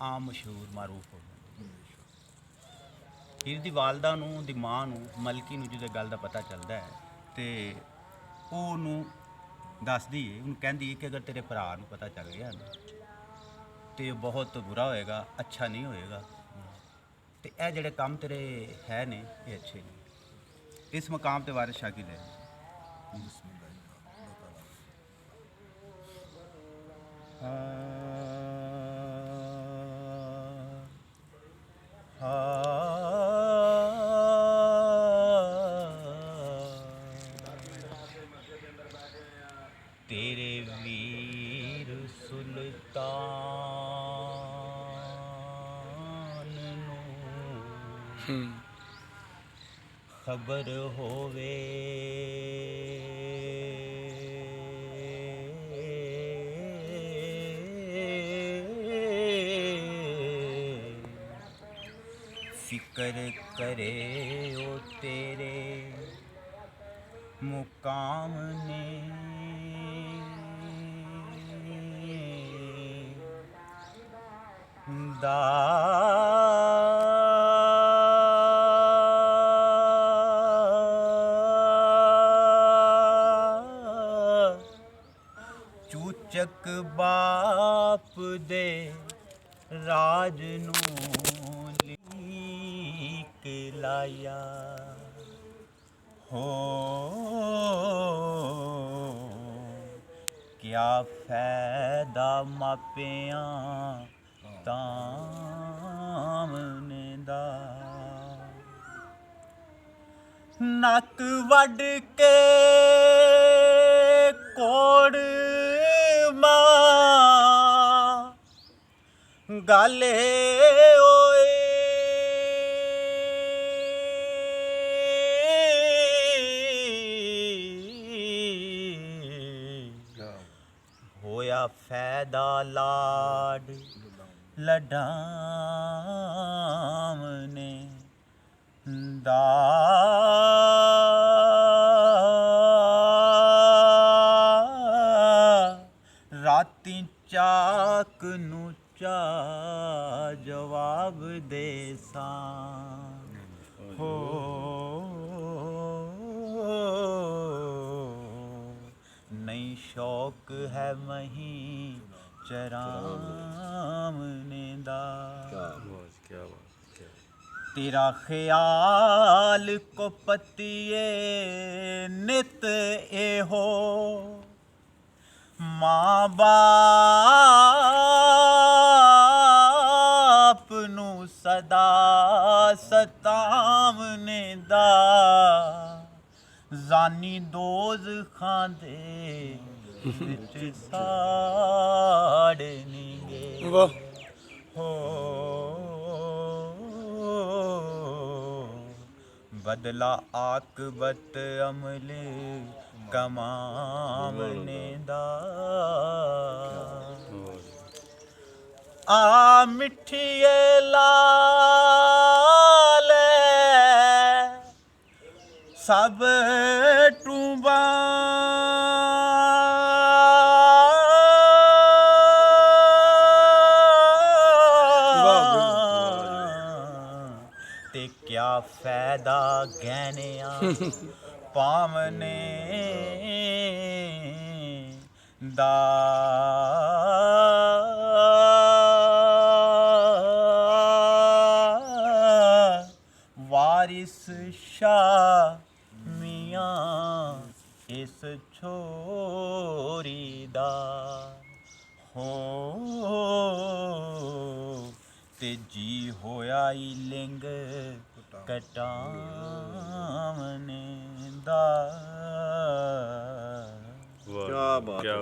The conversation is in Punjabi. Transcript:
ਆਮ ਮਸ਼ਹੂਰ ਮਾਰੂਫ ਹੋ ਜਾਂਦੀ। ਹੀਰ ਦੀ ਵਾਲਦਾ ਨੂੰ, ਦੀ ਮਾਂ ਨੂੰ, ਮਲਕੀ ਨੂੰ ਜਦੋਂ ਗੱਲ ਦਾ ਪਤਾ ਚੱਲਦਾ ਹੈ ਤੇ ਉਹ ਉਹਨੂੰ ਦੱਸਦੀ ਹੈ, ਉਹਨੂੰ ਕਹਿੰਦੀ ਹੈ ਕਿ ਅਗਰ ਤੇਰੇ ਭਰਾ ਨੂੰ ਪਤਾ ਚੱਲ ਗਿਆ ਨਾ ਤੇ ਬਹੁਤ ਬੁਰਾ ਹੋਏਗਾ, ਅੱਛਾ ਨਹੀਂ ਹੋਏਗਾ। ਤੇ ਇਹ ਜਿਹੜੇ ਕੰਮ ਤੇਰੇ ਹੈ ਨੇ ਇਹ ਅੱਛੇ ਨਹੀਂ। ਇਸ ਮਕਾਮ ਤੇ ਵਾਰਿਸ ਸ਼ਾਹ ਕੀ ਲੈ ਤੇਰੇ ਵੀਰ ਸੁਲਤਾਨ ਨੂੰ ਖਬਰ ਹੋਵੇ ਫਿਕਰ ਕਰੇ ਉਹ ਤੇਰੇ ਮੁਕਾਮ ਨੇ ਦਾ ਚੂਚਕ ਬਾਪ ਦੇ ਰਾਜ ਨੂੰ ਲੀਕ ਲਾਇਆ ਹੋ ਕਿਆ ਫਾਇਦਾ ਮਾਪਿਆਂ ਤਾਮਨੇ ਦਾ ਨੱਕ ਵੱਢ ਕੇ ਕੋੜ ਮਾਂ ਗਾਲੇ ਓਏ ਹੋਇਆ ਫਾਇਦਾ ਲਾਡ ਲਡਾਮਨੇ ਦਾ ਰਾਤੀ ਚਾਕ ਨੂੰ ਚਾ ਜਵਾਬ ਦੇ ਸਾਂ ਹੋ ਨਹੀਂ ਸ਼ੌਕ ਹੈ ਮਹੀਂ ਚਰਾਮਨੇ ਦਾ तेरा ख्याल को पतिए नित ए हो माँ बाप नू सदा सतावने दा जानी दोज खांदे विच साड़नेंगे हो बदला आकबत अमल कमावने दा आ मिठिए लाल सब टूबा ते क्या फायदा गहनिया पावने दा वारिस शाह मियां इस छोरी दा हो ते जी होया ई लिंग कटावने दा। क्या बात है।